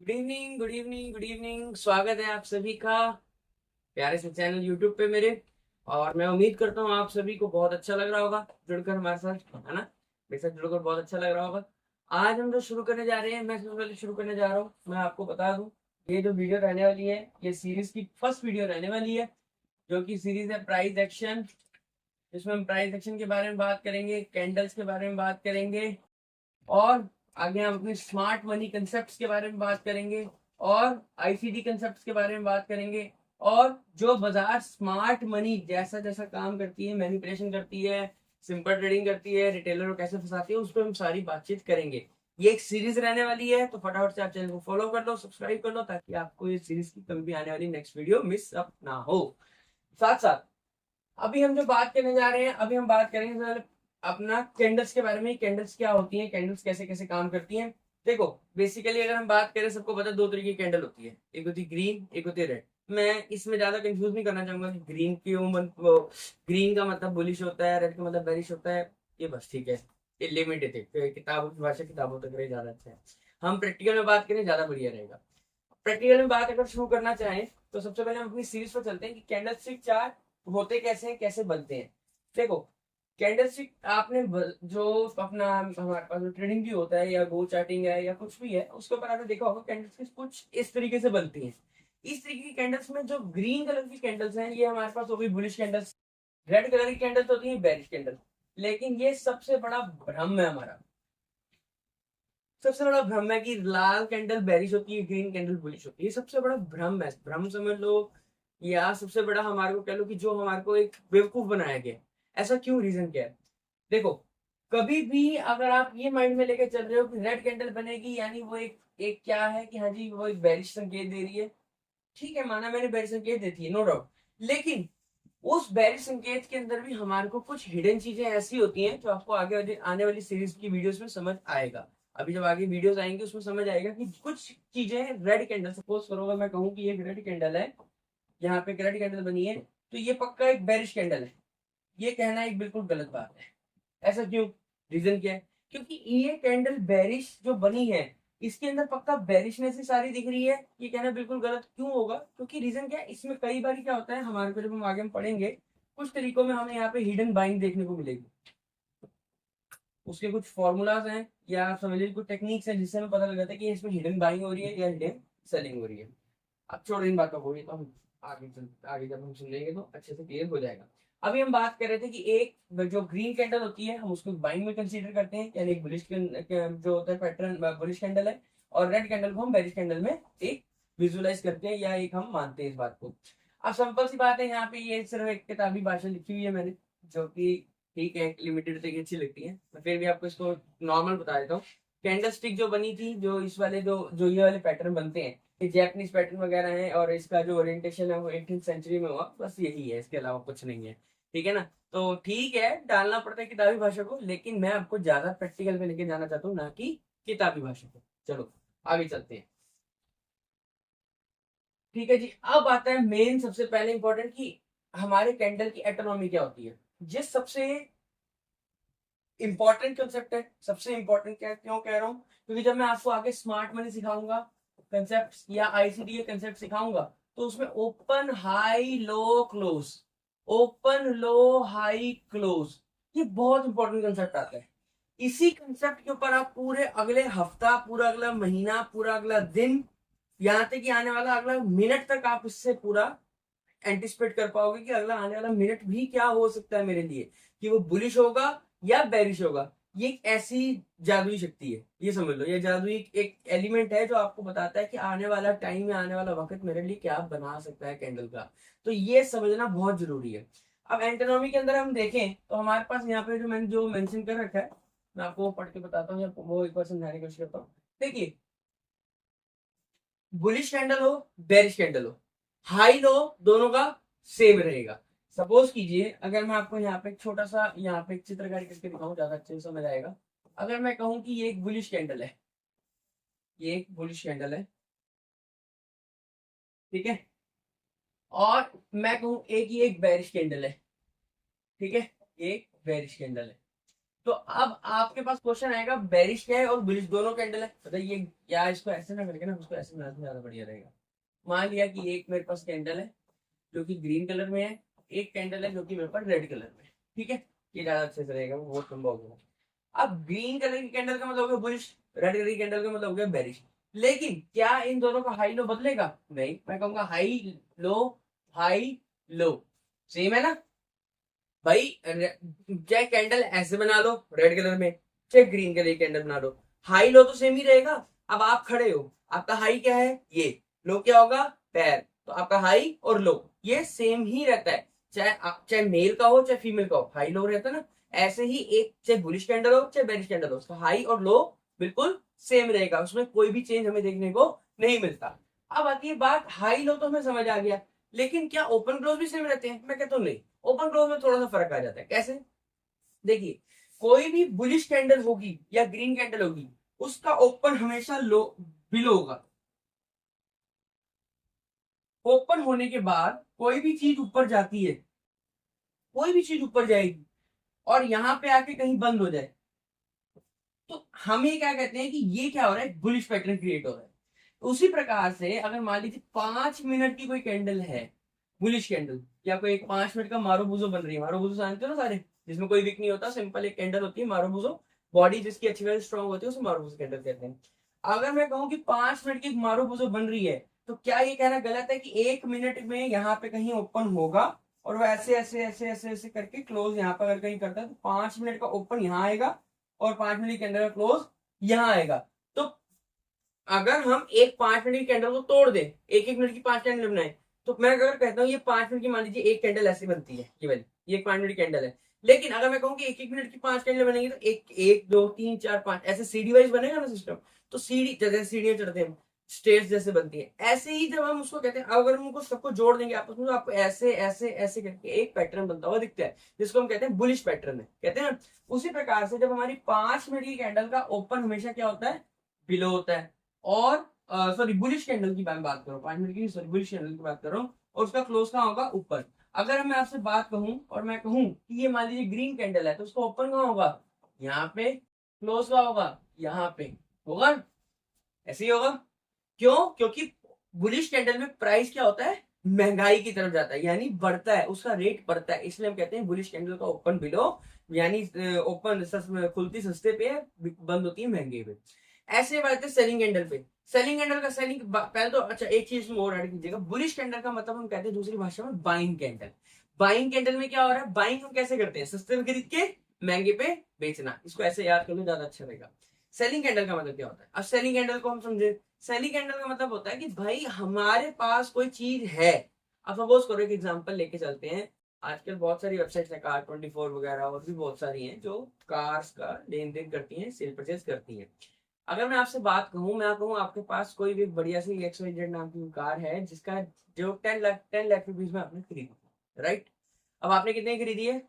Good evening good evening good evening. स्वागत है आप सभी का प्यारे से चैनल यूट्यूब पे मेरे। और मैं उम्मीद करता हूँ आप सभी को बहुत अच्छा लग रहा होगा जुड़कर हमारे साथ, है ना। मेरे साथ जुड़कर बहुत अच्छा लग रहा होगा। आज हम जो शुरू करने जा रहे हैं, मैं सबसे पहले शुरू करने जा रहा हूँ, मैं आपको बता दूं, ये जो वीडियो रहने वाली है ये सीरीज की फर्स्ट वीडियो रहने वाली है, जो कि सीरीज है प्राइस एक्शन। इसमें हम प्राइस एक्शन के बारे में बात करेंगे, कैंडल्स के बारे में बात करेंगे, और आगे हम अपने स्मार्ट मनी कंसेप्ट के बारे में बात करेंगे, और आईसीडी कंसेप्ट के बारे में बात करेंगे, और जो बाजार स्मार्ट मनी जैसा जैसा काम करती है, मैनिपुलेशन करती है, सिंपल ट्रेडिंग करती है, रिटेलर को कैसे फंसाती है, उस पर हम सारी बातचीत करेंगे। ये एक सीरीज रहने वाली है, तो फटाफट से आप चैनल को फॉलो कर लो, सब्सक्राइब कर लो, ताकि आपको ये सीरीज की कभी भी आने वाली नेक्स्ट वीडियो मिस अप ना हो। साथ साथ अभी हम जो बात करने जा रहे हैं, अभी हम बात करेंगे सर अपना कैंडल्स के बारे में। कैंडल्स क्या होती हैं, कैंडल्स कैसे कैसे काम करती हैं। देखो, बेसिकली अगर हम बात करें, सबको पता है दो तरीके की कैंडल होती है, एक होती है ग्रीन, एक होती है रेड। मैं इसमें ज्यादा कंफ्यूज नहीं करना चाहूंगा कि ग्रीन क्यों ग्रीन का मतलब बुलिश होता है, रेड का मतलब बेरिश होता है। ये बस ठीक है, ये लिमिटेड है, किताबों की भाषा किताबों तक रहे ज्यादा अच्छा है। हम प्रैक्टिकल में बात करें ज्यादा बढ़िया रहेगा। प्रैक्टिकल में बात अगर शुरू करना चाहें, तो सबसे पहले हम अपनी सीरीज पर चलते हैं कि कैंडल स्टिक चार्ट होते कैसे हैं, कैसे बनते हैं। देखो, कैंडल स्टिक आपने जो अपना हमारे पास जो ट्रेडिंग भी होता है, या गो चार्टिंग है, या कुछ भी है, उसके ऊपर आपने देखा होगा कैंडल स्टिक कुछ इस तरीके से बनती हैं। इस तरीके की कैंडल्स में जो ग्रीन कलर की कैंडल्स हैं, ये हमारे पास हो गई बुलिश कैंडल्स। रेड कलर की कैंडल्स होती है बेरिश कैंडल। लेकिन ये सबसे बड़ा भ्रम है हमारा, सबसे बड़ा भ्रम है कि लाल कैंडल बेरिश होती है, ग्रीन कैंडल बुलिश होती है। ये सबसे बड़ा भ्रम है, भ्रम समझ लो, या सबसे बड़ा हमारे को कह लो कि जो हमारे को एक बेवकूफ बनाया गया। ऐसा क्यों, रीजन क्या है। देखो, कभी भी अगर आप ये माइंड में लेके चल रहे हो कि रेड कैंडल बनेगी यानी वो एक एक क्या है कि हाँ जी वो एक बेरिश संकेत दे रही है, ठीक है, माना मैंने बेरिश संकेत देती है, नो डाउट। लेकिन उस बेरिश संकेत के अंदर भी हमारे को कुछ हिडन चीजें ऐसी होती हैं जो आपको आगे आने वाली सीरीज की वीडियोस में समझ आएगा। अभी जब आगे वीडियोस आएंगे उसमें समझ आएगा कि कुछ चीजें रेड कैंडल, सपोज करो अगर मैं कहूँ कि एक रेड कैंडल है, यहाँ पे एक रेड कैंडल बनी है, तो ये पक्का एक बेरिश कैंडल है। ये कहना एक बिल्कुल गलत बात है। ऐसा क्यों, रीजन क्या है। क्योंकि ये कैंडल बेरिश जो बनी है, इसके अंदर पक्का बेरिशनेस ही सारी दिख रही है, ये कहना बिल्कुल गलत क्यों होगा। क्योंकि रीजन क्या है, इसमें कई बार क्या होता है हमारे को, जब हम आगे हम पढ़ेंगे कुछ तरीकों में हमें यहाँ पे हिडन बाइंग देखने को मिलेगी। उसके कुछ फॉर्मूलाज हैं, या आप समझ लीजिए कुछ टेक्निक्स हैं, जिससे हमें पता लग जाता है कि इसमें हिडन बाइंग हो रही है या हिडन सेलिंग हो रही है। अब छोड़ो इन बातों को, ये तो हम आगे जब हम सुनेंगे तो अच्छे से क्लियर हो जाएगा। अभी हम बात कर रहे थे कि एक जो ग्रीन कैंडल होती है हम उसको बाइंग में कंसीडर करते हैं, यानी एक बुलिश जो होता है पैटर्न बुलिश कैंडल है, और रेड कैंडल को हम बेरिश कैंडल में एक विजुअलाइज करते हैं, या एक हम मानते हैं इस बात को। अब सिंपल सी बात है, यहाँ पे ये सिर्फ एक किताबी भाषा लिखी हुई है मैंने, जो कि ठीक है लिमिटेड तक अच्छी लगती है, मैं फिर भी आपको इसको नॉर्मल बता देता हूँ। कैंडल स्टिक जो बनी थी, जो इस वाले जो ये वाले पैटर्न बनते हैं, ये जैपनीज पैटर्न वगैरह है, और इसका जो ओरिएंटेशन है वो 18th सेंचुरी में हुआ, बस यही है, इसके अलावा कुछ नहीं है। ठीक है ना। तो ठीक है, डालना पड़ता है किताबी भाषा को, लेकिन मैं आपको ज्यादा प्रैक्टिकल में लेके जाना चाहता हूँ, ना कि किताबी भाषा को। चलो आगे चलते हैं। ठीक है जी, अब आता है मेन सबसे पहले इंपॉर्टेंट कि हमारे कैंडल की एटोनॉमी क्या होती है। जिस सबसे इंपॉर्टेंट कंसेप्ट है, सबसे इंपॉर्टेंट क्या, क्यों कह रहा हूँ, क्योंकि जब मैं आपको आगे स्मार्ट मनी सिखाऊंगा कंसेप्ट, या आईसीडी के कंसेप्ट सिखाऊंगा, तो उसमें open high low close, open लो हाई क्लोज, ये बहुत इंपॉर्टेंट कंसेप्ट आता है। इसी कंसेप्ट के ऊपर आप पूरे अगले हफ्ता, पूरा अगला महीना, पूरा अगला दिन, यहाँ तक कि आने वाला अगला मिनट तक आप इससे पूरा एंटिसिपेट कर पाओगे कि अगला आने वाला मिनट भी क्या हो सकता है मेरे लिए, कि वो बुलिश होगा या बेरिश होगा। ये एक ऐसी जादुई शक्ति है, ये समझ लो, ये जादुई एक एलिमेंट है जो आपको बताता है कि आने वाला टाइम या आने वाला वक्त मेरे लिए क्या बना सकता है कैंडल का। तो ये समझना बहुत जरूरी है। अब एंटोनॉमी के अंदर हम देखें तो हमारे पास यहाँ पे जो मैंने जो मेंशन कर रखा है, मैं आपको वो पढ़ के बताता हूँ, या वो एक बार समझाने की कोशिश करता हूँ। देखिए, बुलिश कैंडल हो, बेरिश कैंडल हो, हाई लो, दोनों का सेम रहेगा। सपोज कीजिए, अगर मैं आपको यहाँ पे एक छोटा सा यहाँ पे एक चित्रकारी करके दिखाऊं, ज्यादा अच्छे से समझ आएगा। अगर मैं कहूं कि ये एक बुलिश कैंडल है, ये एक बुलिश कैंडल है, ठीक है, और मैं कहूं एक ये एक बेरिश कैंडल है, ठीक है, एक बेरिश कैंडल है। तो अब आपके पास क्वेश्चन आएगा बेरिश क्या है और बुलिश दोनों कैंडल है बताइए, या इसको ऐसे ना करके ना उसको ऐसे बनाना ज्यादा बढ़िया रहेगा। मान लिया कि एक मेरे पास कैंडल है जो कि ग्रीन कलर में है, एक कैंडल है जो कि मेरे पास रेड कलर में है, ठीक है, ये ज्यादा अच्छे से रहेगा, वो बहुत लंबा हो गया। अब ग्रीन कलर की कैंडल का मतलब हो गया बुलिश, रेड कलर की कैंडल का मतलब हो गया बेरिश। लेकिन क्या इन दोनों का हाई लो बदलेगा? नहीं, मैं कहूंगा हाई लो सेम है ना भाई। चाहे कैंडल ऐसे बना लो रेड कलर में, चाहे ग्रीन कलर की कैंडल बना लो, हाई लो तो सेम ही रहेगा। अब आप खड़े हो, आपका हाई क्या है ये, लो क्या होगा पैर, तो आपका हाई और लो ये सेम ही रहता है, चाहे मेल का हो चाहे फीमेल का हो, हाई लो रहता है ना। ऐसे ही एक चाहे बुलिश कैंडल हो चाहे बेरिश कैंडल हो, उसका हाई और लो बिल्कुल सेम रहेगा, उसमें कोई भी चेंज हमें देखने को नहीं मिलता। अब आती है बात, हाई लो तो हमें समझ आ गया, लेकिन क्या ओपन क्लोज भी सेम रहते हैं? मैं कहता हूँ नहीं, ओपन क्लोज में थोड़ा सा फर्क आ जाता है। कैसे? देखिए, कोई भी बुलिश कैंडल होगी या ग्रीन कैंडल होगी, उसका ओपन हमेशा लो बिलो होगा। ओपन होने के बाद कोई भी चीज ऊपर जाती है, कोई भी चीज ऊपर जाएगी और यहाँ पे आके कहीं बंद हो जाए, तो हमें क्या कहते हैं कि ये क्या हो रहा है, बुलिश पैटर्न क्रिएट हो रहा है। उसी प्रकार से अगर मान लीजिए 5 मिनट की कोई कैंडल है, बुलिश कैंडल, या कोई एक 5 मिनट का मारोबूजो बन रही है, मारोबूजो जानते हो ना सारे, जिसमें कोई विक नहीं होता, सिंपल एक कैंडल होती है मारोबूजो, बॉडी जिसकी अच्छी तरह स्ट्रांग होती है उसे मारोबूजो कैंडल कहते हैं। अगर मैं कहूँ कि 5 मिनट की मारोबूजो बन रही है, तो क्या ये कहना गलत है कि 1 मिनट में यहाँ पे कहीं ओपन होगा और वो ऐसे ऐसे ऐसे ऐसे ऐसे करके क्लोज यहाँ पर अगर कहीं करता है, तो 5 मिनट का ओपन यहाँ आएगा और 5 मिनट के अंदर क्लोज यहाँ आएगा। तो अगर हम एक 5 मिनट की कैंडल को तोड़ दें, एक एक मिनट की 5 कैंडल बनाए, तो मैं अगर कहता हूँ ये 5 मिनट की, मान लीजिए एक कैंडल ऐसी बनती है ये वाली, ये एक 5 मिनट की कैंडल है। लेकिन अगर मैं कहूँ कि एक एक मिनट की 5 कैंडल बनेंगी, तो एक एक दो तीन चार पांच ऐसे सीढ़ी वाइज बनेगा ना सिस्टम। तो सीढ़ी जैसे सीढ़ियां चढ़ते हैं, स्टेज जैसे बनती है, ऐसे ही जब हम उसको कहते हैं, अगर हम उनको सबको जोड़ देंगे आपस में, तो आपको ऐसे ऐसे ऐसे करके एक पैटर्न बनता हुआ दिखता है, जिसको हम कहते हैं बुलिश पैटर्न है, कहते हैं ना। उसी प्रकार से जब हमारी 5 मिनट की कैंडल का ओपन हमेशा क्या होता है, बिलो होता है। और सॉरी बुलिश कैंडल की मैं बात कर रहा हूँ, 5 मिनट की, सॉरी बुलिश कैंडल की बात कर रहा हूँ, और उसका क्लोज कहाँ होगा, ऊपर। अगर मैं आपसे बात कहूं और मैं कहूं कि ये मान लीजिए ग्रीन कैंडल है, तो उसका ओपन कहाँ होगा, यहाँ पे, क्लोज कहाँ होगा, यहाँ पे होगा, ऐसे ही होगा। क्यों? क्योंकि बुलिश कैंडल में प्राइस क्या होता है, महंगाई की तरफ जाता है, यानी बढ़ता है, उसका रेट बढ़ता है, इसलिए हम कहते हैं बुलिश कैंडल का ओपन बिलो, यानी ओपन खुलती सस्ते पे है, बंद होती है महंगे पे। ऐसे बात है सेलिंग कैंडल पे, सेलिंग कैंडल का सेलिंग पहले तो अच्छा एक चीज और ऐड कीजिएगा, बुलिश कैंडल का मतलब हम कहते हैं दूसरी भाषा में बाइंग कैंडल। बाइंग कैंडल में क्या हो रहा है, बाइंग हम कैसे करते हैं, सस्ते में खरीद के महंगे पे बेचना, इसको ऐसे याद कर लो ज्यादा अच्छा रहेगा। सेलिंग कैंडल का मतलब क्या होता है, अब सेलिंग कैंडल को हम समझे। सेलिंग कैंडल का मतलब होता है कि भाई हमारे पास कोई चीज है, अब सपोज करो एक एग्जांपल लेके चलते हैं, आजकल बहुत सारी वेबसाइट्स है, कार 24 वगैरह और भी बहुत सारी हैं जो कार्स का लेन देन करती हैं, सेल परचेज करती हैं। अगर मैं आपसे बात कहूँ, मैं कहूँ आपके पास कोई भी बढ़िया सी XYZ नाम की कार है, जिसका जो 10 लाख रुपीज में आपने खरीदी, राइट। अब आपने कितने की खरीदी है,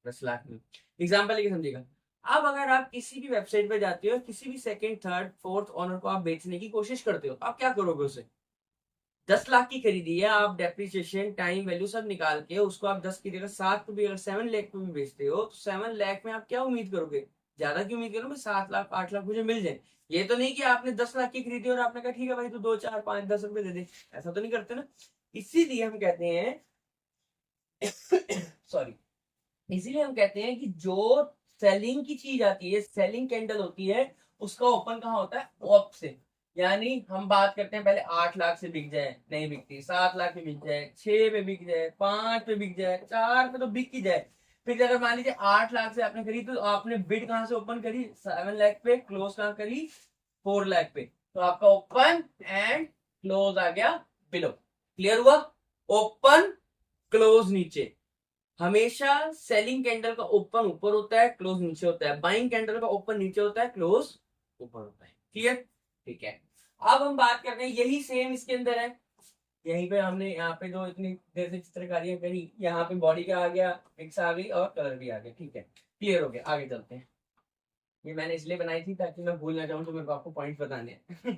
10 लाख में, एग्जाम्पल लेके समझिएगा। अब अगर आप किसी भी वेबसाइट पे जाते हो, किसी भी सेकंड थर्ड फोर्थ ओनर को आप बेचने की कोशिश करते हो, तो आप क्या करोगे उसे, 10 लाख की खरीदी है, आप डेप्रिसिएशन टाइम वैल्यू सब निकाल के उसको आप 10 की जगह 7 पे भी, अगर 7 लाख पे भी बेचते हो, तो 7 लाख में आप क्या उम्मीद करोगे, ज्यादा की उम्मीद करोगे, 7 लाख 8 लाख मुझे मिल जाए। ये तो नहीं कि आपने 10 लाख की खरीदी और आपने कहा ठीक है भाई तो 2 4 5 10 रुपए दे दे, ऐसा तो नहीं करते ना। इसीलिए हम कहते हैं सॉरी, इसीलिए हम कहते हैं कि जो सेलिंग की चीज आती है, सेलिंग कैंडल होती है, उसका ओपन कहाँ होता है, ऑफ से। यानी हम बात करते हैं पहले 8 लाख से बिक जाए, नहीं बिकती, 7 लाख पे बिक जाए, 6 पे बिक जाए, 5 पे बिक जाए, 4 पे तो बिक ही जाए। फिर अगर मान लीजिए 8 लाख से आपने खरीदी, तो आपने बिड कहाँ से ओपन करी, 7 लाख पे, क्लोज कहाँ करी, 4 लाख पे, तो आपका ओपन एंड क्लोज आ गया बिलो। क्लियर हुआ, ओपन क्लोज नीचे, हमेशा सेलिंग कैंडल का ओपन ऊपर होता है, क्लोज नीचे होता है, बाइंग कैंडल का ओपन नीचे होता है, क्लोज ऊपर होता है। क्लियर, ठीक है। अब हम बात करते हैं, यही सेम इसके अंदर है, यहीं पे हमने यहाँ पे जो इतनी देर से चित्रकारियां करी, यहाँ पे बॉडी का आ गया, फिक्स आ गई और कलर भी आ गया, ठीक है, क्लियर हो गया, आगे चलते हैं। ये मैंने इसलिए बनाई थी ताकि मैं भूल ना जाऊं, तो मेरे को आपको पॉइंट बताने हैं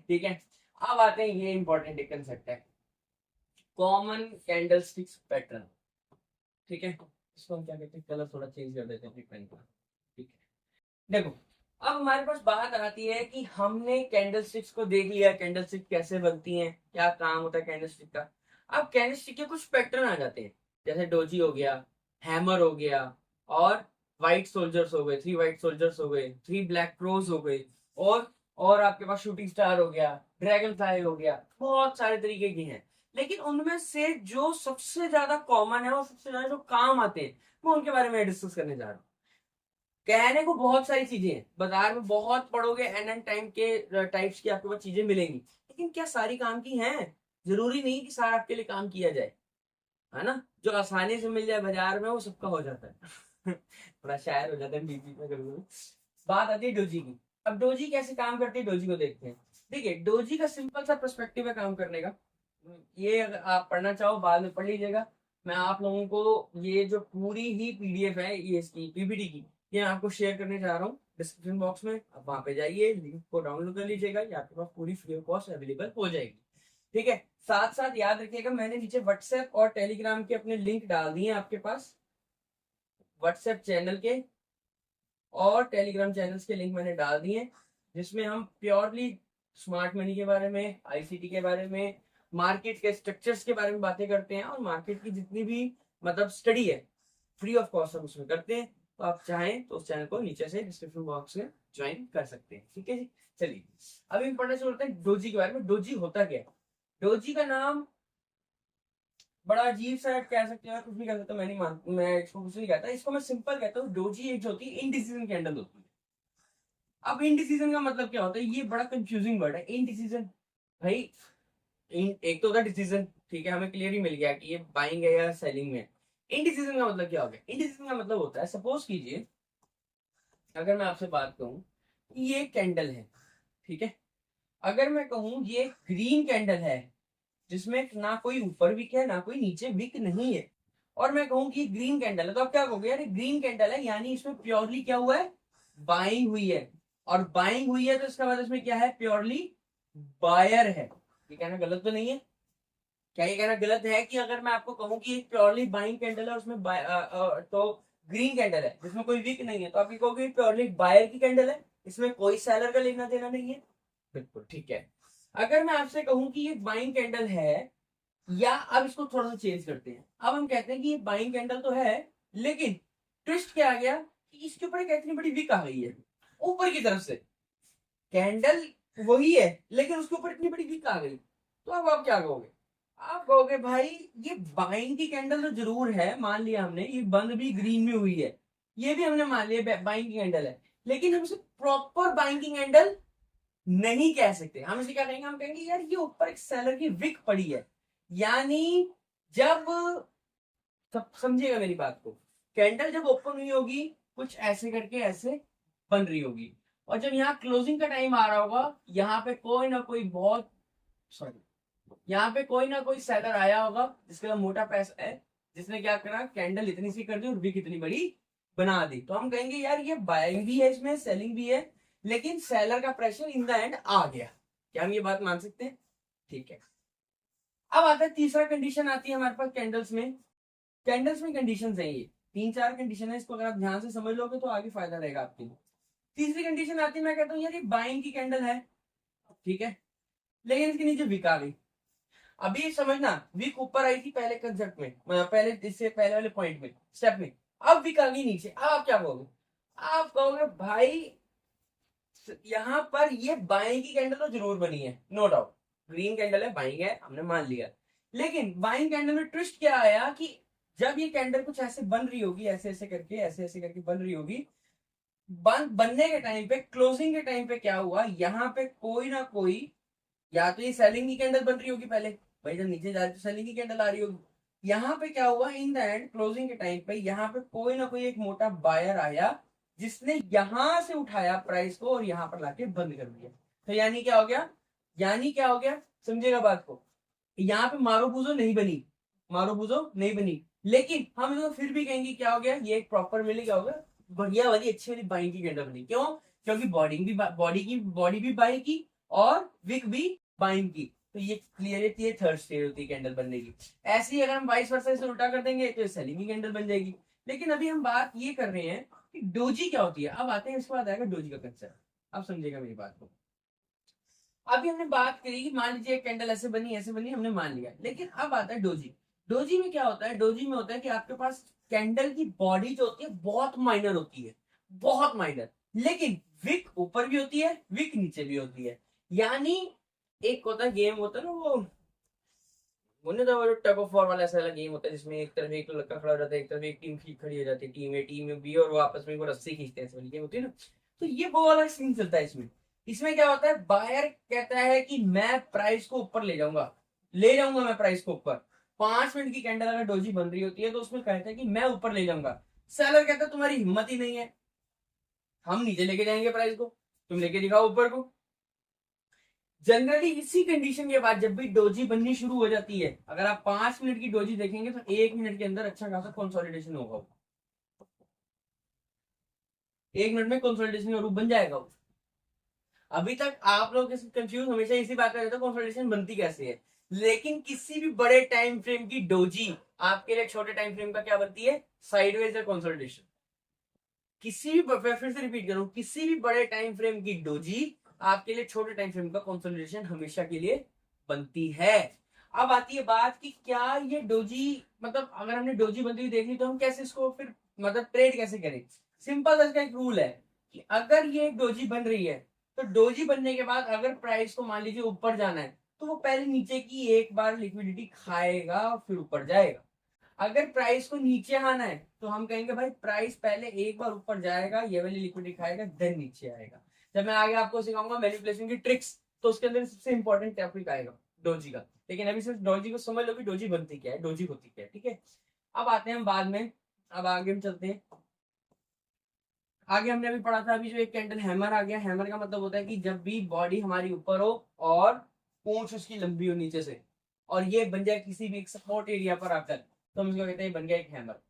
ठीक है। अब आते हैं, ये इंपॉर्टेंट एक कंसेप्ट है, कॉमन कैंडल स्टिक्स पैटर्न, ठीक है। इसको हम क्या कहते हैं, कलर थोड़ा चेंज कर देते हैं अपनी पेन का, ठीक देखो, अब हमारे पास बात आती है कि हमने कैंडल स्टिक्स को देख लिया, कैंडल स्टिक कैसे बनती हैं, क्या काम होता है कैंडल स्टिक का। अब कैंडल स्टिक के कुछ पैटर्न आ जाते हैं, जैसे डोजी हो गया, हैमर हो गया, और व्हाइट सोल्जर्स हो गए, 3 व्हाइट सोल्जर्स हो गए, 3 ब्लैक क्रोज हो गए, और आपके पास शूटिंग स्टार हो गया, ड्रैगन फ्लाई हो गया, बहुत सारे तरीके की हैं। लेकिन उनमें से जो सबसे ज्यादा कॉमन है और सबसे ज्यादा जो काम आते हैं, मैं उनके बारे में डिस्कस करने जा रहा हूँ। कहने को बहुत सारी चीजें हैं, बाजार में बहुत पढ़ोगे एन टाइम के टाइप्स की आपके पास चीजें मिलेंगी, लेकिन क्या सारी काम की हैं? जरूरी नहीं कि सारा आपके लिए काम किया जाए, है ना। जो आसानी से मिल जाए बाजार में वो सबका हो जाता है। थोड़ा शायर हो जाता है बीच बीच में कभी कभी। बात आती है डोजी की। अब डोजी कैसे काम करती है, डोजी को देखते हैं। देखिए, डोजी का सिंपल सा पर्सपेक्टिव है काम करने का। ये अगर आप पढ़ना चाहो बाद में पढ़ लीजिएगा। मैं आप लोगों को ये जो पूरी ही पीडीएफ है, ये इसकी पीपीटी की, ये मैं आपको शेयर करने जा रहा हूँ डिस्क्रिप्शन बॉक्स में। आप वहां पे जाइए, लिंक को डाउनलोड कर लीजिएगा, ये आपके पास पूरी फ्री ऑफ कॉस्ट अवेलेबल हो जाएगी। ठीक है, साथ साथ याद रखिएगा, मैंने नीचे व्हाट्सएप और टेलीग्राम के अपने लिंक डाल दिए हैं आपके पास। व्हाट्सएप चैनल के और टेलीग्राम चैनल्स के लिंक मैंने डाल दिए हैं, जिसमें हम प्योरली स्मार्ट मनी के बारे में, आईसीटी के बारे में, मार्केट के स्ट्रक्चर्स के बारे में बातें करते हैं, और मार्केट की जितनी भी मतलब स्टडी है फ्री ऑफ कॉस्ट हम उसमें करते हैं। तो आप चाहें तो उस चैनल को नीचे से डिस्क्रिप्शन बॉक्स में ज्वाइन कर सकते हैं। ठीक है जी, चलिए अभी हम पढ़ने शुरू करते हैं डोजी के बारे में। डोजी होता क्या है? डोजी का नाम बड़ा अजीब सा कह सकते हैं, कुछ भी कह सकते हो, मैं इसको कुछ नहीं कहता, इसको मैं सिंपल कहता हूँ। डोजी एक जो होती है इनडिसीजन कैंडल होती है। अब इनडिसीजन का मतलब क्या होता है, ये बड़ा कंफ्यूजिंग वर्ड है इनडिसीजन। भाई, एक तो होता है डिसीजन, ठीक है, हमें क्लियर ही मिल गया कि ये बाइंग है या सेलिंग में। इनडिसीजन का मतलब क्या हो गया? इनडिसीजन का मतलब होता है, सपोज कीजिए अगर मैं आपसे बात कहूं कि ये कैंडल है, ठीक है, अगर मैं कहूं ये ग्रीन कैंडल है, जिसमें ना कोई ऊपर विक है ना कोई नीचे विक नहीं है, और मैं कहूं कि ग्रीन कैंडल है, तो आप क्या कहोगे? यार ग्रीन कैंडल है यानी इसमें प्योरली क्या हुआ है? बाइंग हुई है। और बाइंग हुई है तो इसका मतलब इसमें क्या है? प्योरली बायर है। ये कहना गलत तो नहीं है? क्या ये कहना गलत है कि अगर मैं आपको कहूं कि एक प्योरली बाइंग कैंडल है, उसमें तो ग्रीन कैंडल है जिसमें कोई वीक नहीं है, तो आप ये कहोगे प्योरली बायर की कैंडल है, इसमें कोई सेलर का लेना देना नहीं है? बिल्कुल ठीक है। अगर मैं आपसे कहूं कि ये बाइंग कैंडल है, या अब इसको थोड़ा सा चेंज करते हैं, अब हम कहते हैं कि ये बाइंग कैंडल तो है, लेकिन ट्विस्ट क्या आ गया कि इसके ऊपर एक इतनी बड़ी विक आ गई है ऊपर की तरफ से। कैंडल वही है लेकिन उसके ऊपर इतनी बड़ी विक आ गई, तो अब आप क्या कहोगे? आप कहोगे भाई ये बाइंग की कैंडल तो जरूर है, मान लिया हमने, ये बंद भी ग्रीन में हुई है, ये भी हमने मान लिया बाइंग की कैंडल है, लेकिन हम इसे प्रॉपर बाइंग की कैंडल नहीं कह सकते। हम इसे क्या कहेंगे? हम कहेंगे यार ये ऊपर एक सेलर की विक पड़ी है। यानी जब, सब समझिएगा मेरी बात को, कैंडल जब ओपन हुई होगी कुछ ऐसे करके ऐसे बन रही होगी, और जब यहाँ क्लोजिंग का टाइम आ रहा होगा, यहाँ पे कोई ना कोई बहुत, सॉरी, यहाँ पे कोई ना कोई सेलर आया होगा जिसका मोटा पैसा है, जिसने क्या करा, कैंडल इतनी सी कर दी और विक इतनी बड़ी बना दी, तो हम कहेंगे यार ये बाइंग भी है इसमें, सेलिंग भी है, लेकिन सेलर का प्रेशर इन द एंड आ गया। क्या हम ये बात मान सकते हैं? ठीक है। अब आता है तीसरा कंडीशन, आती है हमारे पास कैंडल्स में। कैंडल्स में कंडीशन है, ये 3-4 कंडीशन है, इसको अगर आप ध्यान से समझ लोगे तो आगे फायदा रहेगा आपके लिए। तीसरी कंडीशन आती है, मैं कहता हूँ यार ये बाइंग की कैंडल है, ठीक है, लेकिन इसके नीचे विक आ गई। अभी समझना, वीक ऊपर आई थी पहले कंसेप्ट में, पहले इससे पहले वाले पॉइंट में, स्टेप में, अब वीक आ गई नीचे। अब आप क्या कहोगे? आप कहोगे भाई यहाँ पर ये बाइंग की कैंडल तो जरूर बनी है, नो डाउट, ग्रीन कैंडल है, बाइंग है, हमने मान लिया, लेकिन बाइंग कैंडल में ट्विस्ट क्या आया कि जब ये कैंडल कुछ ऐसे बन रही होगी, ऐसे ऐसे करके बन रही होगी, बनने के टाइम पे, क्लोजिंग के टाइम पे क्या हुआ, यहाँ पे कोई ना कोई, या तो ये सेलिंग की कैंडल बन रही होगी पहले, भाई जब नीचे जा रही तो सेलिंग की कैंडल आ रही होगी, यहाँ पे क्या हुआ, इन द एंड क्लोजिंग के टाइम पे यहाँ पे कोई ना कोई एक मोटा बायर आया, जिसने यहां से उठाया प्राइस को और यहाँ पर लाके बंद कर दिया। तो यानी क्या हो गया? यानी क्या हो गया, समझेगा बात को, यहाँ पे मारोबूजो नहीं बनी, मारोबूजो नहीं बनी, लेकिन हम इसको फिर भी कहेंगे क्या हो गया, ये एक प्रॉपर मिले क्या होगा, बढ़िया वाली अच्छी वाली बाई की कैंडल बनी। क्यों? क्योंकि बॉडी भी बाई की और विक भी बाइंग की, तो ये क्लियर, ये थर्ड स्टेज होती है कैंडल बनने की। ऐसे ही अगर हम वाइस वर्सा से उल्टा कर देंगे तो सेलिंग की कैंडल बन जाएगी। लेकिन अभी हम बात ये कर रहे हैं कि डोजी क्या होती है। अब आते हैं, इसके बाद आएगा डोजी का कंसेप्ट। अब समझेगा मेरी बात को। अभी हमने बात करी कि मान लीजिए कैंडल ऐसे बनी ऐसे बनी, हमने मान लिया, लेकिन अब आता है डोजी। डोजी में क्या होता है? डोजी में होता है कि आपके पास कैंडल की बॉडी जो होती है बहुत माइनर होती है, बहुत माइनर, लेकिन विक ऊपर भी होती है, विक नीचे भी होती है। यानी एक होता है गेम होता है ना, वो नहीं था, वो टग ऑफ वॉर वाला ऐसा वाला गेम होता है जिसमें एक तरफ एक लड़का खड़ा हो जाता है, एक तरफ एक टीम खड़ी हो जाती है, टीम ए बी, और वो आपस में वो रस्सी खींचते हैं, ऐसी वाली गेम होती है ना। तो ये वो वाला सीन चलता है इसमें। इसमें क्या होता है? बायर कहता है कि मैं प्राइस को ऊपर ले जाऊंगा मैं प्राइस को ऊपर। 5 मिनट की कैंडल अगर डोजी बन रही होती है तो उसमें कहता है कि मैं ऊपर ले जाऊंगा। सेलर कहता है तुम्हारी हिम्मत ही नहीं है, हम नीचे लेके जाएंगे प्राइस को, तुम लेके दिखाओ ऊपर को। जनरली इसी कंडीशन के बाद जब भी डोजी बननी शुरू हो जाती है, अगर आप 5 मिनट की डोजी देखेंगे तो 1 मिनट के अंदर अच्छा खासा कंसोलिडेशन होगा। 1 मिनट में कंसोलिडेशन का रूप बन जाएगा वो। अभी तक आप लोग कंफ्यूज हमेशा इसी बात कर रहे थे कंसोलिडेशन बनती कैसे है, लेकिन किसी भी बड़े टाइम फ्रेम की डोजी आपके लिए छोटे टाइम फ्रेम का क्या बनती है? Sideways consolidation. किसी भी, फिर से रिपीट करूं, किसी भी बड़े टाइम फ्रेम की डोजी आपके लिए छोटे टाइम फ्रेम का कंसोलिडेशन हमेशा के लिए बनती है। अब आती है बात कि क्या ये डोजी, मतलब अगर हमने डोजी बनती हुई देख ली तो हम कैसे इसको फिर मतलब ट्रेड कैसे करें? सिंपल सा इसका एक रूल है कि अगर ये डोजी बन रही है तो डोजी बनने के बाद अगर प्राइस को मान लीजिए ऊपर जाना है तो वो पहले नीचे की एक बार लिक्विडिटी खाएगा फिर ऊपर जाएगा। अगर प्राइस को नीचे आना है तो हम कहेंगे भाई प्राइस पहले एक बार ऊपर जाएगा, ये वाली लिक्विडिटी खाएगा, देन नीचे आएगा। जब मैं आगे आपको सिखाऊंगा मैनिपुलेशन की ट्रिक्स तो उसके अंदर सबसे इंपॉर्टेंट टॉपिक आएगा डोजी का। लेकिन अभी सिर्फ डोजी को समझ लो कि डोजी बनती क्या है, डोजी होती क्या है, ठीक है। अब आते हैं हम बाद में, अब आगे हम चलते हैं। आगे हमने अभी पढ़ा था, अभी जो एक कैंडल हैमर आ गया। हैमर का मतलब होता है कि जब भी बॉडी हमारी ऊपर हो और पूंछ उसकी लंबी हो नीचे से, और ये बन जाए किसी भी एक सपोर्ट एरिया पर आकर, तो हम इसको कहते हैं बन गया एक हैमर,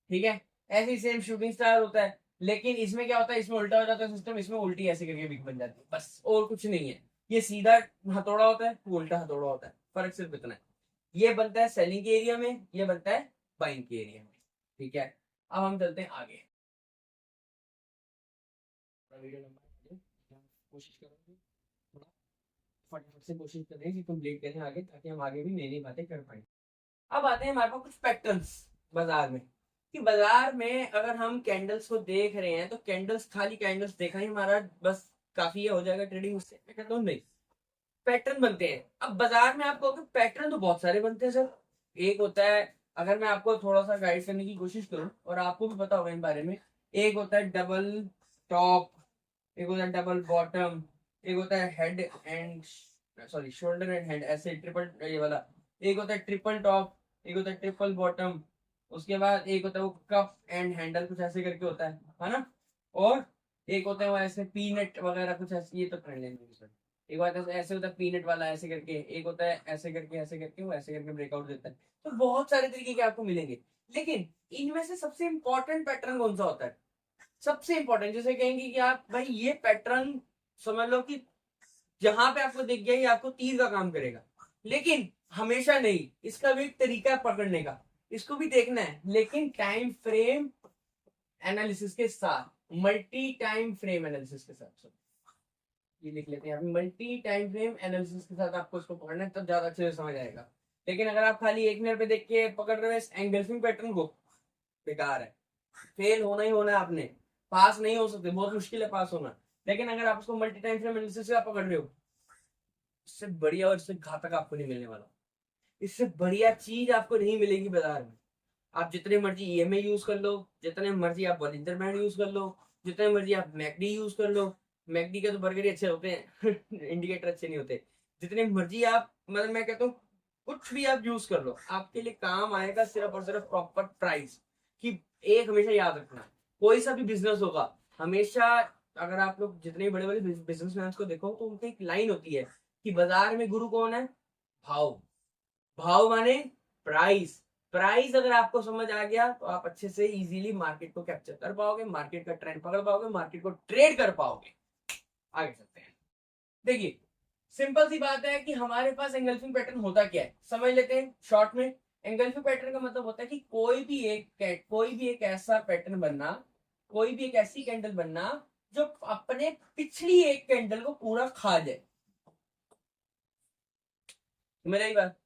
ठीक है। ऐसे ही सेम शूटिंग स्टार होता है, लेकिन इसमें क्या होता है, इसमें उल्टा हो जाता है सिस्टम, इसमें उल्टी ऐसे करके बिक बन जाती है, बस और कुछ नहीं है। ये सीधा हथौड़ा होता है, वो उल्टा हथौड़ा होता है, फर्क सिर्फ इतना है। ये बनता है सेलिंग के एरिया में, ये बनता है बाइंग के एरिया में, ठीक है। अब हम चलते हैं आगे। वीडियो लंबा कोशिश करो थोड़ा फटाफट से कोशिश करें कि कंप्लीट करें आगे, ताकि हम आगे भी नई नई बातें कर पाए। अब आते हैं हमारे पास कुछ पैटर्न्स बाजार में, कि बाजार में अगर हम कैंडल्स को देख रहे हैं तो कैंडल्स, खाली कैंडल्स देखा ही हमारा बस काफी है, हो जाएगा ट्रेडिंग उससे? मैं कहता हूँ नहीं, पैटर्न बनते हैं। अब बाजार में आपको पैटर्न तो बहुत सारे बनते हैं सर। एक होता है, अगर मैं आपको थोड़ा सा गाइड करने की कोशिश करूं और आपको भी पता होगा इन बारे में, एक होता है डबल टॉप, एक होता है डबल बॉटम, एक होता है head and, sorry shoulder and head, ऐसे ट्रिपल ये वाला, एक होता है ट्रिपल टॉप, एक होता है ट्रिपल बॉटम, उसके बाद एक होता है वो कप एंड हैंडल कुछ ऐसे करके होता है ना। और एक होता है वो ऐसे पीनट वगैरह कुछ ऐसे, ये तो कर लेंगे। एक बात ऐसे होता है पीनट वाला ऐसे करके, एक होता है ऐसे करके वो ऐसे करके ब्रेकआउट देता है। तो बहुत सारे तरीके के आपको मिलेंगे, लेकिन इनमें से सबसे इंपॉर्टेंट पैटर्न कौन सा होता है? सबसे इंपॉर्टेंट जैसे कहेंगे कि आप भाई ये पैटर्न समझ लो कि जहां पे आपको दिख गया ये आपको तीर का काम करेगा, लेकिन हमेशा नहीं, इसका भी एक तरीका है पकड़ने का, इसको भी देखना है, लेकिन टाइम फ्रेम एनालिसिस के साथ, मल्टी टाइम फ्रेम एनालिसिस के साथ। ये लिख लेते हैं अभी, मल्टी टाइम फ्रेम एनालिसिस के साथ आपको इसको पकड़ना है, तब ज्यादा अच्छे से समझ आएगा। लेकिन अगर आप खाली 1 मिनट पे देख के पकड़ रहे हो एंगल्फिंग पैटर्न को, बेकार है, फेल होना ही होना है आपने, पास नहीं हो सकते, बहुत मुश्किल है पास होना। लेकिन अगर आप उसको मल्टी टाइम फ्रेम एनालिसिस से आप पकड़ रहे हो, इससे बढ़िया और इससे घातक आपको नहीं मिलने वाला। इससे बढ़िया चीज आपको नहीं मिलेगी बाजार में। आप जितने मर्जी ईएमए यूज कर लो, जितने मर्जी आप बॉलिंजर बैंड यूज कर लो, जितने मर्जी आप मैकडी यूज कर लो, मैकडी के तो बर्गर ही अच्छे होते हैं इंडिकेटर अच्छे नहीं होते। जितने मर्जी आप, मतलब मैं कहता हूँ कुछ भी आप यूज कर लो, आपके लिए काम आएगा सिर्फ और सिर्फ प्रॉपर प्राइस की। एक हमेशा याद रखना, कोई सा भी बिजनेस होगा हमेशा, अगर आप लोग जितने बड़े बड़े बिजनेसमैन को देखो तो उनकी एक लाइन होती है कि बाजार में गुरु कौन है? भाव। भाव माने प्राइस। प्राइस अगर आपको समझ आ गया तो आप अच्छे से इजीली मार्केट को कैप्चर कर पाओगे, मार्केट का ट्रेंड पकड़ पाओगे, मार्केट को ट्रेड कर पाओगे। आगे चलते हैं। देखिए सिंपल सी बात है कि हमारे पास एंगल्फिंग पैटर्न होता क्या है, समझ लेते हैं शॉर्ट में। एंगल्फी पैटर्न का मतलब होता है कि कोई भी एक ऐसा पैटर्न बनना, कोई भी एक ऐसी कैंडल बनना जो अपने पिछली एक कैंडल को पूरा खा जाए। मेरी बात,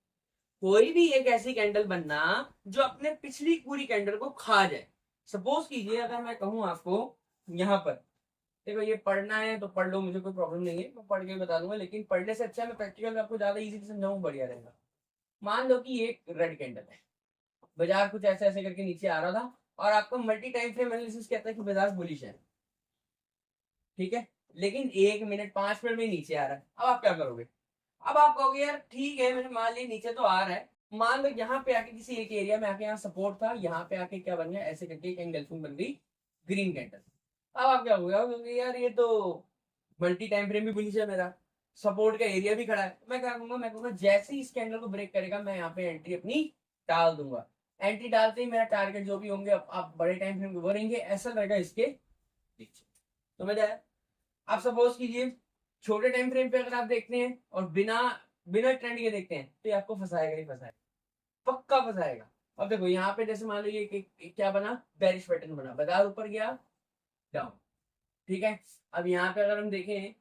कोई भी एक ऐसी कैंडल बनना जो अपने पिछली पूरी कैंडल को खा जाए। सपोज कीजिए अगर मैं कहूं आपको यहाँ पर, देखो ये पढ़ना है तो पढ़ लो, मुझे कोई प्रॉब्लम नहीं है, मैं पढ़ के बता दूंगा, लेकिन पढ़ने से अच्छा मैं प्रैक्टिकल में आपको ज्यादा इजी से समझाऊं, बढ़िया रहेगा। मान लो कि एक रेड कैंडल है, बाजार कुछ ऐसे ऐसे करके नीचे आ रहा था, और आपको मल्टी टाइम फ्रेम एनालिसिस कहता है कि बाजार बुलिश है, ठीक है, लेकिन 1 मिनट 5 मिनट में नीचे आ रहा है। अब आप क्या करोगे? अब आप कहोगे यार ठीक है, मैंने मान लिया नीचे तो आ रहा है, मान लो यहाँ पे आके किसी एक एरिया में आके यहाँ सपोर्ट था, यहाँ पे आके क्या बन गया, ऐसे करके एक एंगल्फिंग बन गई, ग्रीन कैंडल। अब आप क्या होगा, क्योंकि यार ये तो मल्टी टाइम फ्रेम भी बुलिश है, मेरा सपोर्ट का एरिया भी खड़ा है, मैं क्या करूंगा, मैं कहूंगा जैसे ही इस कैंडल को ब्रेक करेगा मैं यहाँ पे एंट्री अपनी डाल दूंगा। एंट्री डालते ही मेरा टारगेट जो भी होंगे आप बड़े टाइम फ्रेम वो रहेंगे, ऐसा रहेगा इसके पीछे। समझ आया? आप सपोज कीजिए छोटे टाइम फ्रेम पे अगर आप देखते हैं और बिना बिना ट्रेंड के देखते हैं तो ये आपको फंसाएगा ही फंसाएगा, पक्का फंसाएगा। अब देखो यहाँ पे जैसे मान लीजिए कि क्या बना, बेरिश पैटर्न बना, बाजार ऊपर गया डाउन, ठीक है। अब यहाँ पे अगर हम देखें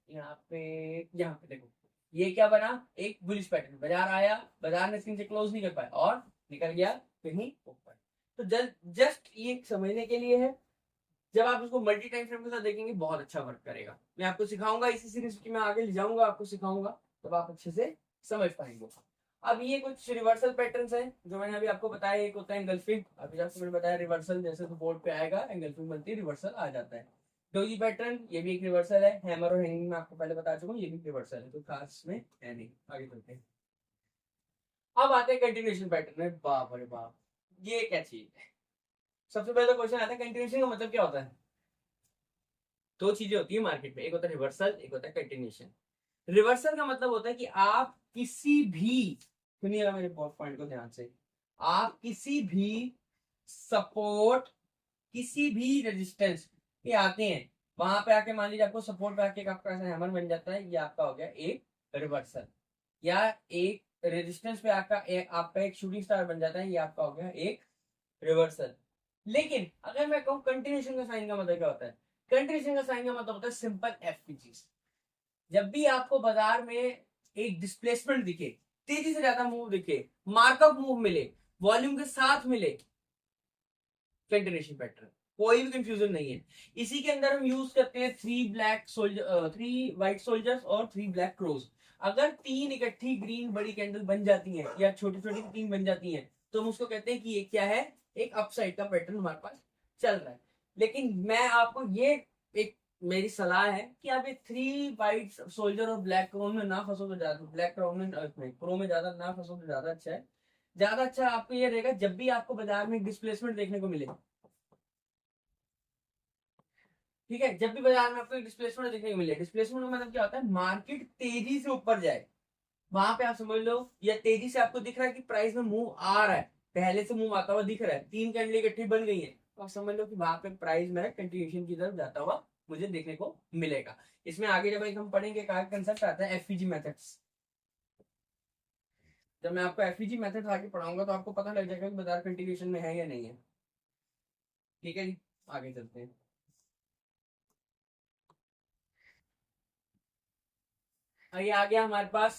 यहाँ पे देखो ये क्या बना, एक बुलिश पैटर्न, बाजार आया, बाजार ने स्क्रीन से क्लोज नहीं कर पाया और निकल गया कहीं ऊपर। तो जस्ट ये समझने के लिए है, जब आप उसको मल्टी टाइम फ्रेम के साथ देखेंगे बहुत अच्छा वर्क करेगा। मैं आपको सिखाऊंगा इसी सीरीज की, मैं आगे ले जाऊंगा आपको सिखाऊंगा, तब आप अच्छे से समझ पाएंगे। अब ये कुछ रिवर्सल पैटर्न्स हैं जो मैंने अभी आपको बताया, एक होता है एंगल्फिंग, अभी आपको मैंने बताया रिवर्सल, जैसे तो बोर्ड पे आएगा एंगल्फिंग बनती है, रिवर्सल आ जाता है। डोजी पैटर्न ये भी एक रिवर्सल है, हैमर और हैंगिंग में आपको पहले बता चुका हूँ, ये भी रिवर्सल है, तो खास में है नहीं। आगे चलते हैं, अब आते हैं कंटिन्यूएशन पैटर्न में। बाप रे बाप, ये क्या चीज है? सबसे पहले क्वेश्चन आता है कंटिन्यूएशन का मतलब क्या होता है। दो चीजें होती है मार्केट में, एक होता है रिवर्सल, एक होता है कंटिन्यूएशन। रिवर्सल का मतलब होता है कि आप किसी भी, सुनिएगा मेरे पॉइंट को ध्यान से, आप किसी भी सपोर्ट, किसी भी रेजिस्टेंस पे आते हैं, वहां पे आके मान लीजिए आपको सपोर्ट पे आके आपका ऐसा हैमर बन जाता है, ये आपका हो गया एक रिवर्सल। या एक रेजिस्टेंस पे आपका एक शूटिंग स्टार बन जाता है, ये आपका हो गया एक रिवर्सल। लेकिन अगर मैं कहूँ कंटिन्यूएशन का साइन का मतलब क्या होता है, कंटिन्यूएशन का साइन का मतलब होता है सिंपल एफपीजी। जब भी आपको बाजार में एक डिस्प्लेसमेंट दिखे, तेजी से ज्यादा मूव दिखे, मार्कअप मूव मिले, वॉल्यूम के साथ मिले, कंटिन्यूएशन पैटर्न, कोई भी कंफ्यूजन नहीं है। इसी के अंदर हम यूज करते हैं थ्री व्हाइट सोल्जर्स और 3 ब्लैक क्रोज। अगर 3 इकट्ठी ग्रीन बड़ी कैंडल बन जाती हैं या छोटी छोटी 3 बन जाती हैं तो हम उसको कहते हैं कि ये क्या है, एक अपसाइड का पैटर्न हमारे पास चल रहा है। लेकिन मैं आपको ये, एक मेरी सलाह है कि आप ये 3 व्हाइट सोल्जर और ब्लैक क्रो में ना फंसो तो ज्यादा, ब्लैक क्रो में क्रो में ज्यादा ना फंसो तो ज्यादा अच्छा है। ज्यादा अच्छा आपको ये रहेगा जब भी आपको बाजार में डिस्प्लेसमेंट देखने को मिले, ठीक है, जब भी बाजार में आपको एक डिस्प्लेसमेंट देखने को मिले, डिस्प्लेसमेंट का मतलब क्या होता है, मार्केट तेजी से ऊपर जाए, वहां पे आप समझ लो, या तेजी से आपको दिख रहा है कि प्राइस में मूव आ रहा है, पहले से मूव आता हुआ दिख रहा है, 3 कैंडल इकट्ठी बन गई है, तो आप समझ लो कि वहां पे प्राइस मेरा कंटिन्यूएशन की तरफ जाता हुआ मुझे देखने को मिलेगा। इसमें आगे जब हम पढ़ेंगे का कंसेप्ट आता है एफईजी मेथड्स। जब मैं आपको एफईजी मेथड आगे पढ़ाऊंगा तो आपको पता लग जाएगा कि बाजार कंटिन्यूएशन में है या नहीं है। ठीक है जी, आगे चलते हैं। ये आ गया हमारे पास,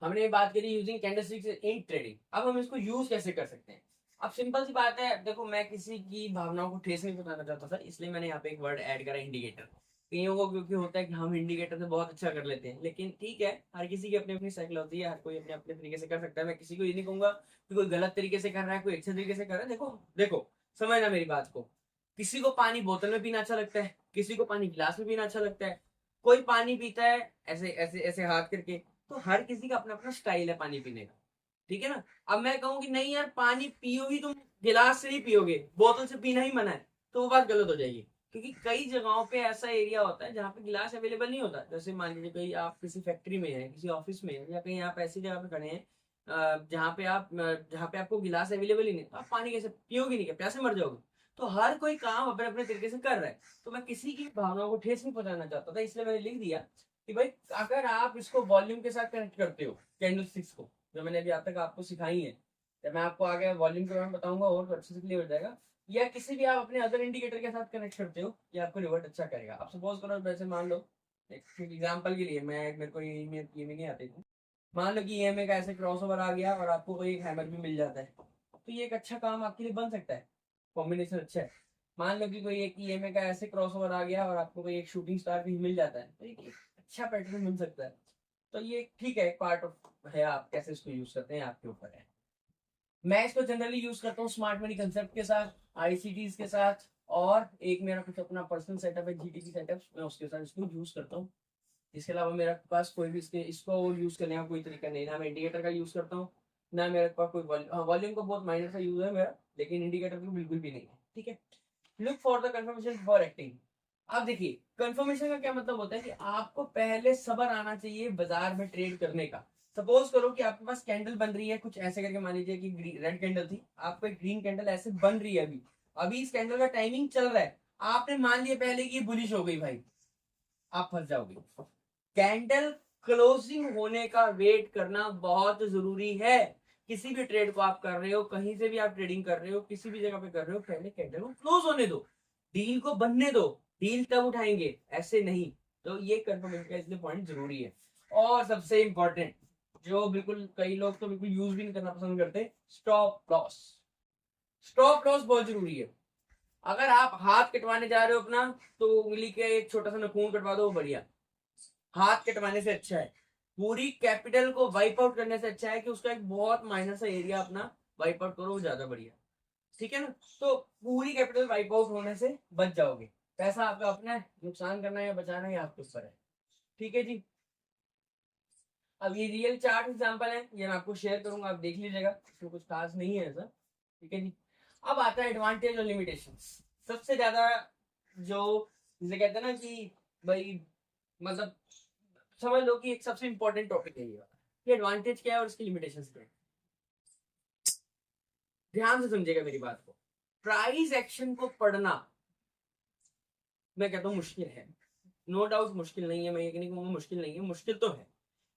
हमने बात करी यूजिंग कैंडलस्टिक्स इन ट्रेडिंग। अब हम इसको यूज कैसे कर सकते हैं? अब सिंपल सी बात है, देखो मैं किसी की भावनाओं को ठेस नहीं पहुंचाना चाहता था, इसलिए मैंने यहाँ पे एक वर्ड ऐड करा, इंडिकेटर। कईयों को क्योंकि होता है कि हम इंडिकेटर से बहुत अच्छा कर लेते हैं, लेकिन ठीक है, हर किसी की अपनी अपनी साइकिल होती है, हर कोई अपने अपने तरीके से कर सकता है। मैं किसी को ये नहीं कहूंगा कि कोई गलत तरीके से कर रहा है, कोई अच्छे तरीके से कर रहा है। देखो देखो, समझना मेरी बात को, किसी को पानी बोतल में पीना अच्छा लगता है, किसी को पानी गिलास में पीना अच्छा लगता है, कोई पानी पीता है ऐसे ऐसे ऐसे हाथ करके, तो हर किसी का अपना अपना स्टाइल है पानी पीने का, ठीक है ना। अब मैं कहूँ कि नहीं यार पानी पियोगी तुम गिलास से ही पियोगे, बोतल से पीना ही मना है, तो वो बात गलत हो जाएगी। क्योंकि कई जगहों पे ऐसा एरिया होता है जहाँ पे गिलास अवेलेबल नहीं होता, जैसे मान लीजिए कहीं आप किसी फैक्ट्री में है, किसी ऑफिस में है, या कहीं आप ऐसी जगह पे खड़े हैं जहाँ पे आपको गिलास अवेलेबल ही नहीं, तो आप पानी कैसे पियोगे? नहीं, क्या प्यासे मर जाओगे? तो हर कोई काम अपने अपने तरीके से कर रहा है, तो मैं किसी की भावनाओं को ठेस नहीं पहुंचाना चाहता था, इसलिए मैंने लिख दिया कि भाई अगर आप इसको वॉल्यूम के साथ कनेक्ट करते हो, कैंडल स्टिक्स को, जो मैंने अभी आप तक आपको सिखाई है, जब मैं आपको आगे वॉल्यूम के बारे में बताऊंगा और अच्छे से क्लियर हो जाएगा, या किसी भी आप अपने अदर इंडिकेटर के साथ कनेक्ट करते हो, ये आपको रिवर्ट अच्छा करेगा। आप सपोज करो, वैसे मान लो एक एग्जांपल के लिए, मैं मेरे को ये नहीं आती थी, मान लो कि ईएमए का ऐसे क्रॉसओवर आ गया और आपको कोई एक हैमर भी मिल जाता है, तो ये एक अच्छा काम आपके लिए बन सकता है, कॉम्बिनेशन अच्छा है। मान लो कि कोई एक ईएमए का ऐसे क्रॉसओवर आ गया और आपको कोई एक शूटिंग स्टार भी मिल जाता है, तो एक अच्छा पैटर्न बन सकता है। तो ये ठीक है, एक पार्ट ऑफ है, आप कैसे इसको यूज करते हैं आपके ऊपर है। मैं इसको जनरली यूज करता हूँ स्मार्ट मनी कंसेप्ट के साथ, आईसीटीज के साथ, और एक मेरा कुछ अपना पर्सनल सेटअप है, जीटीपी सेटअप, मैं उसके साथ इसको यूज करता हूँ। इसके अलावा मेरे पास कोई भी इसको यूज करने का कोई तरीका नहीं, ना मैं इंडिकेटर का यूज करता हूँ, ना मेरे पास कोई वॉल्यूम का बहुत माइनर सा यूज है मेरा, लेकिन इंडिकेटर का बिल्कुल भी नहीं है। ठीक है, look for the confirmation for acting. अब देखिए, कंफर्मेशन का क्या मतलब होता है कि आपको पहले सब्र आना चाहिए बाजार में ट्रेड करने का। सपोज करो कि आपके पास कैंडल बन रही है कुछ ऐसे करके, मान लीजिए कि रेड कैंडल थी, आपको एक ग्रीन कैंडल ऐसे बन रही है, अभी अभी इस कैंडल का टाइमिंग चल रहा है, आपने मान लिया पहले कि बुलिश हो गई भाई, आप फंस जाओगे। कैंडल क्लोजिंग होने का वेट करना बहुत जरूरी है। किसी भी ट्रेड को आप कर रहे हो, कहीं से भी आप ट्रेडिंग कर रहे हो, किसी भी जगह पे कर रहे हो, पहले कैंडल को क्लोज होने दो, डील को बनने दो, डील तब उठाएंगे, ऐसे नहीं। तो ये कंफर्मेशन का इसलिए पॉइंट जरूरी है। और सबसे इंपॉर्टेंट, जो बिल्कुल कई लोग तो बिल्कुल यूज भी नहीं करना पसंद करते, स्टॉप लॉस। स्टॉप लॉस बहुत जरूरी है। अगर आप हाथ कटवाने जा रहे हो अपना, तो उंगली के एक छोटा सा नाखून कटवा दो, बढ़िया। हाथ कटवाने से अच्छा है, पूरी कैपिटल को वाइप आउट करने से अच्छा है कि उसका एक बहुत माइनर सा एरिया अपना वाइप आउट करो, वो ज्यादा बढ़िया। ठीक है ना, तो पूरी कैपिटल वाइप आउट होने से बच जाओगे। पैसा आपका अपना है, नुकसान करना है या बचाना है आपके ऊपर है। ठीक है जी। अब ये रियल चार्ट एग्जांपल है, ये मैं आपको शेयर करूंगा, आप देख लीजिएगा, इसमें कुछ खास नहीं है ऐसा। ठीक है जी। अब आता है एडवांटेज और लिमिटेशंस। सबसे ज्यादा जो जिसे कहते हैं ना कि भाई, मतलब समझ लो कि एक सबसे इंपॉर्टेंट टॉपिक है ये वाला, कि एडवांटेज क्या है और इसकी लिमिटेशंस क्या है। ध्यान से समझिएगा मेरी बात को। प्राइस एक्शन को पढ़ना मैं कहता हूँ मुश्किल है, नो डाउट मुश्किल नहीं है, मैं ये नहीं कहूंगा मुश्किल नहीं है, मुश्किल तो है,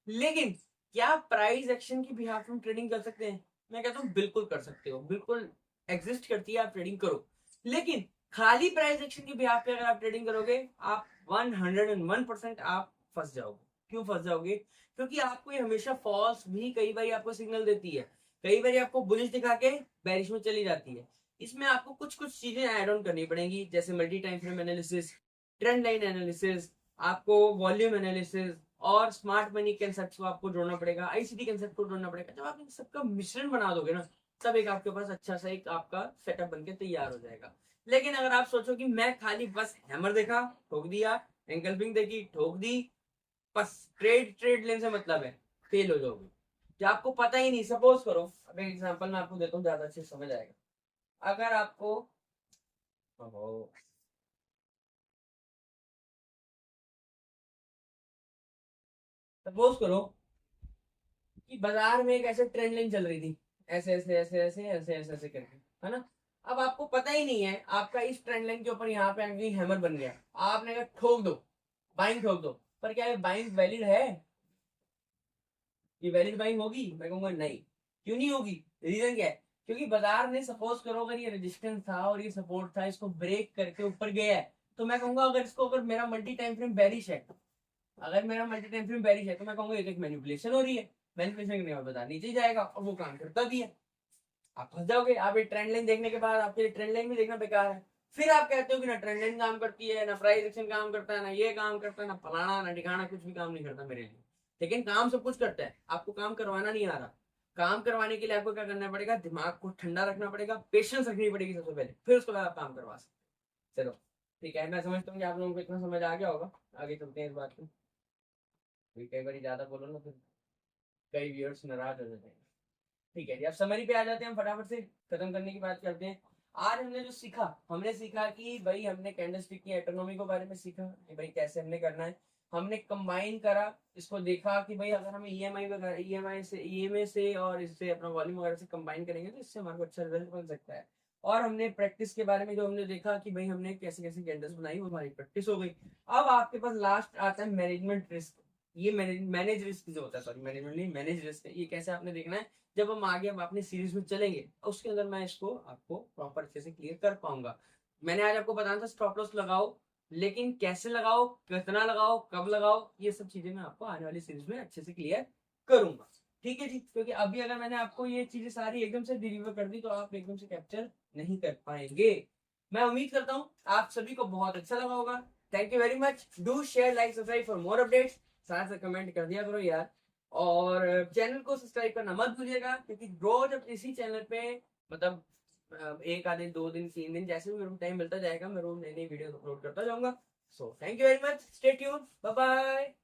लेकिन क्या प्राइस एक्शन की बिहाफ हम ट्रेडिंग कर सकते हैं? मैं कहता हूँ बिल्कुल कर सकते हो, बिल्कुल एग्जिस्ट करती है, आप ट्रेडिंग करो। लेकिन खाली प्राइस एक्शन की बिहाफ पे अगर आप ट्रेडिंग करोगे, आप 101% आप फंस जाओगे। क्यों फंस जाओगे? क्योंकि आपको ये हमेशा फॉल्स भी कई बार आपको सिग्नल देती है, कई बार आपको बुलिश दिखा के बेरिश में चली जाती है। इसमें आपको कुछ कुछ चीजें ऐड ऑन करनी पड़ेंगी, जैसे multi time frame analysis, trend line analysis, आपको वॉल्यूम एनालिसिस, और स्मार्ट मनी कंसेप्ट को आपको जोड़ना पड़ेगा, आईसीटी कंसेप्ट को जोड़ना पड़ेगा। जब आप इन सबका मिश्रण बना दोगे ना, तब एक आपके पास अच्छा सा एक आपका सेटअप बनके तैयार हो जाएगा। लेकिन अगर आप सोचो कि मैं खाली बस हैमर देखा ठोक दिया, एंगल्फिंग देखी ठोक दी, बस ट्रेड ट्रेड लेने से मतलब है, फेल हो जाओगे। जब आपको पता ही नहीं, सपोज करो, अब एक एग्जांपल मैं आपको देता हूँ, ज्यादा अच्छे से समझ आएगा। अगर आपको ओहो, सपोज करो कि बाजार में एक ऐसे ट्रेंड लाइन चल रही थी, ऐसे ऐसे ऐसे ऐसे ऐसे ऐसे ऐसे करके, है ना। अब आपको पता ही नहीं है, आपका इस ट्रेंड लाइन के ऊपर यहाँ पे आगे हैमर बन गया, आपने कहा ठोक दो, बाइंग ठोक दो, पर क्या ये बाइंग वैलिड है? ये वैलिड बाइंग होगी? मैं कहूंगा नहीं। क्यों नहीं होगी? रीजन क्या है? क्योंकि बाजार ने, सपोज करो अगर ये रेजिस्टेंस था और ये सपोर्ट था, इसको ब्रेक करके ऊपर गया है, तो मैं कहूंगा अगर इसको, अगर मेरा मल्टी टाइम फ्रेम बेरिश है, अगर मेरा मल्टी टाइम फ्रेम बेरिश है, तो मैं कहूंगा एक मैनिपुलेशन हो रही है। मैनिपुलेशन करने के बाद बाजार नीचे जाएगा और वो काम करता भी है, आप फंस जाओगे। आप एक ट्रेंड लाइन देखने के बाद आपके लिए ट्रेंड लाइन भी देखना बेकार है। फिर आप कहते हो कि ना ट्रेंड लाइन काम करती है, ना प्राइस एक्शन काम करता है, ना ये काम करता है, ना फलाना ना ठिकाना, कुछ भी काम नहीं करता मेरे लिए। लेकिन काम सब कुछ करता है, आपको काम करवाना नहीं आ रहा। काम करवाने के लिए आपको क्या करना पड़ेगा? दिमाग को ठंडा रखना पड़ेगा, पेशेंस रखनी पड़ेगी सबसे पहले, फिर उसके बाद आप काम करवा सकते। चलो ठीक है, मैं समझता हूँ कि आप लोगों को इतना समझ आ गया होगा। आगे चलते हैं इस बात को, कई बार ज्यादा बोलो ना, फिर कई व्यूअर्स नाराज हो जाते हैं। ठीक है जी, अब समरी पे आ जाते हैं, हम फटाफट से खत्म करने की बात करते हैं। आज हमने जो सीखा, हमने सीखा कि भाई हमने कैंडलस्टिक की एटोनॉमी के बारे में सीखा कि भाई कैसे हमने करना है। हमने कंबाइन करा, इसको देखा कि भाई अगर हम ईएमआई वगैरह, ईएमआई से, ईएमए से और इससे अपना वॉल्यूम वगैरह से कंबाइन करेंगे, तो इससे हमारे को अच्छा रिजल्ट बन सकता है। और हमने प्रैक्टिस के बारे में जो हमने देखा कि भाई हमने कैसे कैसे कैंडल्स बनाई, वो हमारी प्रैक्टिस हो गई। अब आपके पास लास्ट आता है मैनेजमेंट रिस्क। ये मैनेज रिस्क जो होता है, सॉरी मैनेजमेंट नहीं, मैनेज रिस्क है। ये कैसे आपने देखना है, जब हम आगे हम अपनी सीरीज में चलेंगे उसके अंदर मैं इसको आपको प्रॉपर अच्छे से क्लियर कर पाऊंगा। मैंने आज आपको बताया था स्टॉप लॉस लगाओ, लेकिन कैसे लगाओ, कितना लगाओ, कब लगाओ, ये सब चीजें मैं आपको आने वाली सीरीज में अच्छे से क्लियर करूंगा। ठीक है जी, क्योंकि अभी अगर मैंने आपको ये चीजें सारी एकदम से डिलीवर कर दी तो आप एकदम से कैप्चर नहीं कर पाएंगे। मैं उम्मीद करता हूँ आप सभी को बहुत अच्छा लगा होगा। Thank you very much. Do share, like, subscribe for more updates. साथ से कमेंट कर दिया करो यार, और चैनल को सब्सक्राइब करना मत भूलिएगा, क्योंकि रोज अब इसी चैनल पे मतलब एक आधे 2 दिन 3 दिन जैसे भी मेरे को टाइम मिलता जाएगा, मैं रोज नई नई वीडियो अपलोड करता जाऊंगा। So thank you very much, stay tune, bye bye.